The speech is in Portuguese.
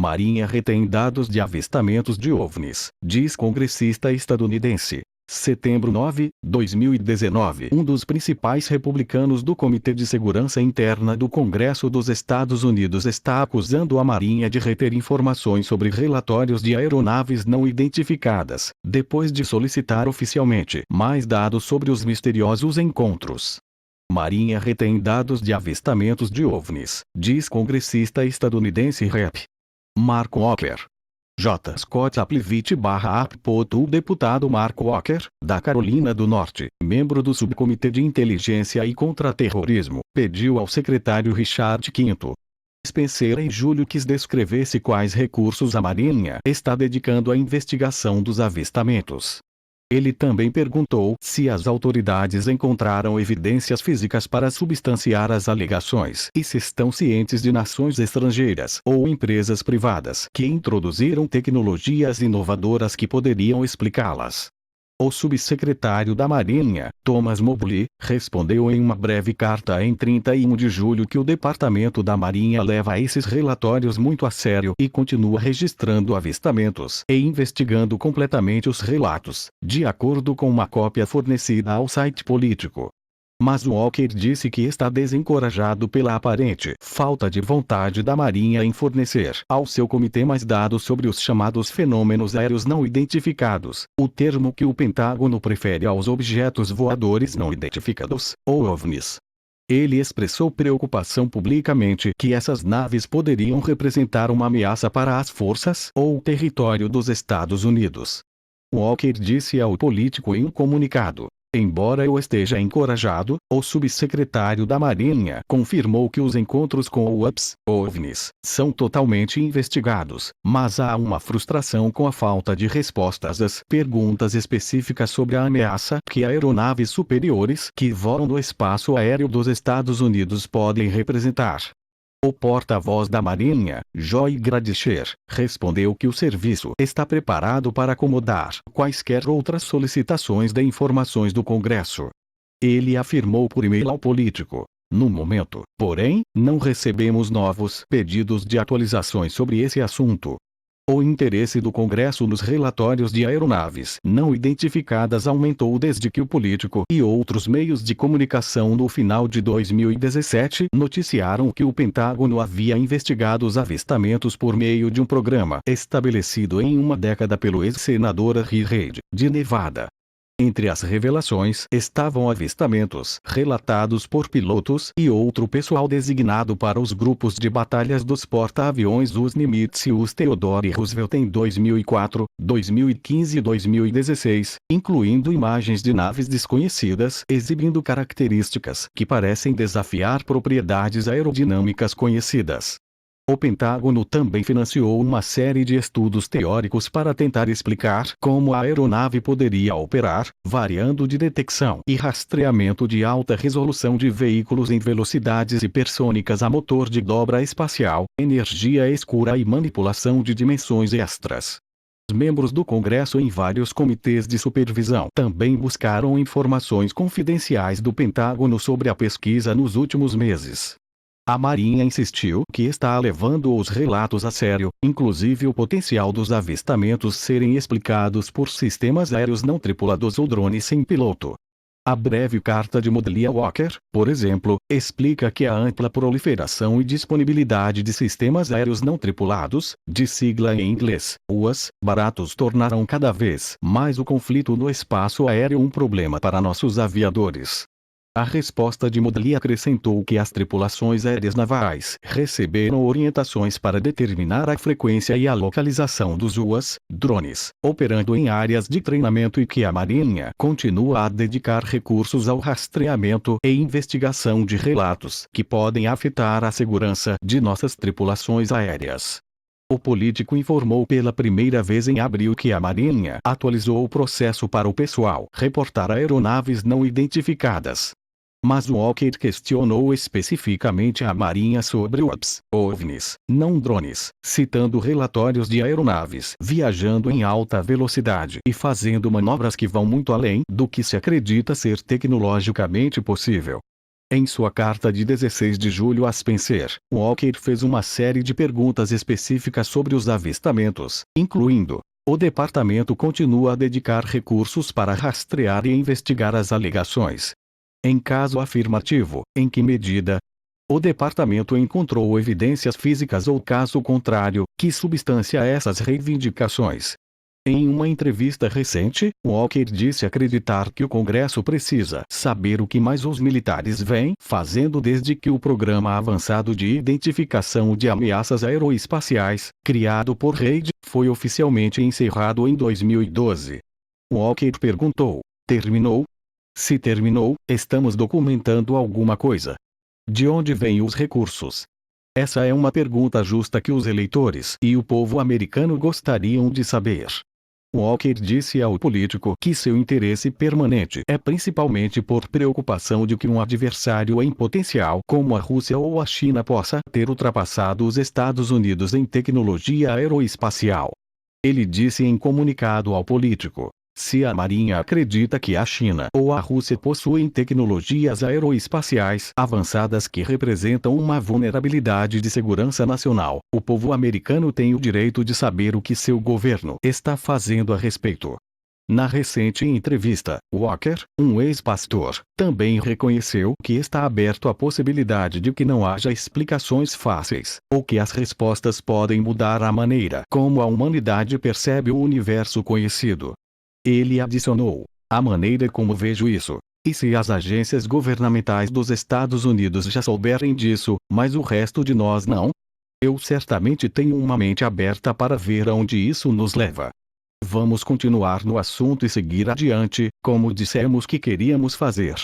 Marinha retém dados de avistamentos de OVNIs, diz congressista estadunidense. Setembro 9, 2019. Um dos principais republicanos do Comitê de Segurança Interna do Congresso dos Estados Unidos está acusando a Marinha de reter informações sobre relatórios de aeronaves não identificadas, depois de solicitar oficialmente mais dados sobre os misteriosos encontros. Marinha retém dados de avistamentos de OVNIs, diz congressista estadunidense Rep. Mark Walker. J. Scott Applevich/Appoto. O deputado Mark Walker, da Carolina do Norte, membro do Subcomitê de Inteligência e Contra-Terrorismo, pediu ao secretário Richard V. Spencer em julho que descrevesse quais recursos a Marinha está dedicando à investigação dos avistamentos. Ele também perguntou se as autoridades encontraram evidências físicas para substanciar as alegações e se estão cientes de nações estrangeiras ou empresas privadas que introduziram tecnologias inovadoras que poderiam explicá-las. O subsecretário da Marinha, Thomas Mobley, respondeu em uma breve carta em 31 de julho que o Departamento da Marinha leva esses relatórios muito a sério e continua registrando avistamentos e investigando completamente os relatos, de acordo com uma cópia fornecida ao site político. Mas Walker disse que está desencorajado pela aparente falta de vontade da Marinha em fornecer ao seu comitê mais dados sobre os chamados fenômenos aéreos não identificados, o termo que o Pentágono prefere aos objetos voadores não identificados, ou OVNIs. Ele expressou preocupação publicamente que essas naves poderiam representar uma ameaça para as forças ou o território dos Estados Unidos. Walker disse ao político em um comunicado: embora eu esteja encorajado, o subsecretário da Marinha confirmou que os encontros com OVNIs são totalmente investigados, mas há uma frustração com a falta de respostas às perguntas específicas sobre a ameaça que aeronaves superiores que voam no espaço aéreo dos Estados Unidos podem representar. O porta-voz da Marinha, Joy Gradisher, respondeu que o serviço está preparado para acomodar quaisquer outras solicitações de informações do Congresso. Ele afirmou por e-mail ao político: no momento, porém, não recebemos novos pedidos de atualizações sobre esse assunto. O interesse do Congresso nos relatórios de aeronaves não identificadas aumentou desde que o político e outros meios de comunicação no final de 2017 noticiaram que o Pentágono havia investigado os avistamentos por meio de um programa estabelecido em uma década pelo ex-senador Harry Reid, de Nevada. Entre as revelações estavam avistamentos relatados por pilotos e outro pessoal designado para os grupos de batalhas dos porta-aviões US Nimitz e US Theodore Roosevelt em 2004, 2015 e 2016, incluindo imagens de naves desconhecidas exibindo características que parecem desafiar propriedades aerodinâmicas conhecidas. O Pentágono também financiou uma série de estudos teóricos para tentar explicar como a aeronave poderia operar, variando de detecção e rastreamento de alta resolução de veículos em velocidades hipersônicas a motor de dobra espacial, energia escura e manipulação de dimensões extras. Os membros do Congresso em vários comitês de supervisão também buscaram informações confidenciais do Pentágono sobre a pesquisa nos últimos meses. A Marinha insistiu que está levando os relatos a sério, inclusive o potencial dos avistamentos serem explicados por sistemas aéreos não tripulados ou drones sem piloto. A breve carta de Modelia Walker, por exemplo, explica que a ampla proliferação e disponibilidade de sistemas aéreos não tripulados, de sigla em inglês, UAS, baratos tornarão cada vez mais o conflito no espaço aéreo um problema para nossos aviadores. A resposta de Modelia acrescentou que as tripulações aéreas navais receberam orientações para determinar a frequência e a localização dos UAS, drones, operando em áreas de treinamento e que a Marinha continua a dedicar recursos ao rastreamento e investigação de relatos que podem afetar a segurança de nossas tripulações aéreas. O político informou pela primeira vez em abril que a Marinha atualizou o processo para o pessoal reportar aeronaves não identificadas. Mas Walker questionou especificamente a Marinha sobre OVNIs, não drones, citando relatórios de aeronaves viajando em alta velocidade e fazendo manobras que vão muito além do que se acredita ser tecnologicamente possível. Em sua carta de 16 de julho a Spencer, Walker fez uma série de perguntas específicas sobre os avistamentos, incluindo: o departamento continua a dedicar recursos para rastrear e investigar as alegações? Em caso afirmativo, em que medida? O departamento encontrou evidências físicas ou, caso contrário, que substancia essas reivindicações? Em uma entrevista recente, Walker disse acreditar que o Congresso precisa saber o que mais os militares vêm fazendo desde que o Programa Avançado de Identificação de Ameaças Aeroespaciais, criado por Reid, foi oficialmente encerrado em 2012. Walker perguntou: terminou? Se terminou, estamos documentando alguma coisa. De onde vêm os recursos? Essa é uma pergunta justa que os eleitores e o povo americano gostariam de saber. Walker disse ao político que seu interesse permanente é principalmente por preocupação de que um adversário em potencial como a Rússia ou a China possa ter ultrapassado os Estados Unidos em tecnologia aeroespacial. Ele disse em comunicado ao político: se a Marinha acredita que a China ou a Rússia possuem tecnologias aeroespaciais avançadas que representam uma vulnerabilidade de segurança nacional, o povo americano tem o direito de saber o que seu governo está fazendo a respeito. Na recente entrevista, Walker, um ex-pastor, também reconheceu que está aberto à possibilidade de que não haja explicações fáceis, ou que as respostas podem mudar a maneira como a humanidade percebe o universo conhecido. Ele adicionou: a maneira como vejo isso. E se as agências governamentais dos Estados Unidos já souberem disso, mas o resto de nós não? Eu certamente tenho uma mente aberta para ver aonde isso nos leva. Vamos continuar no assunto e seguir adiante, como dissemos que queríamos fazer.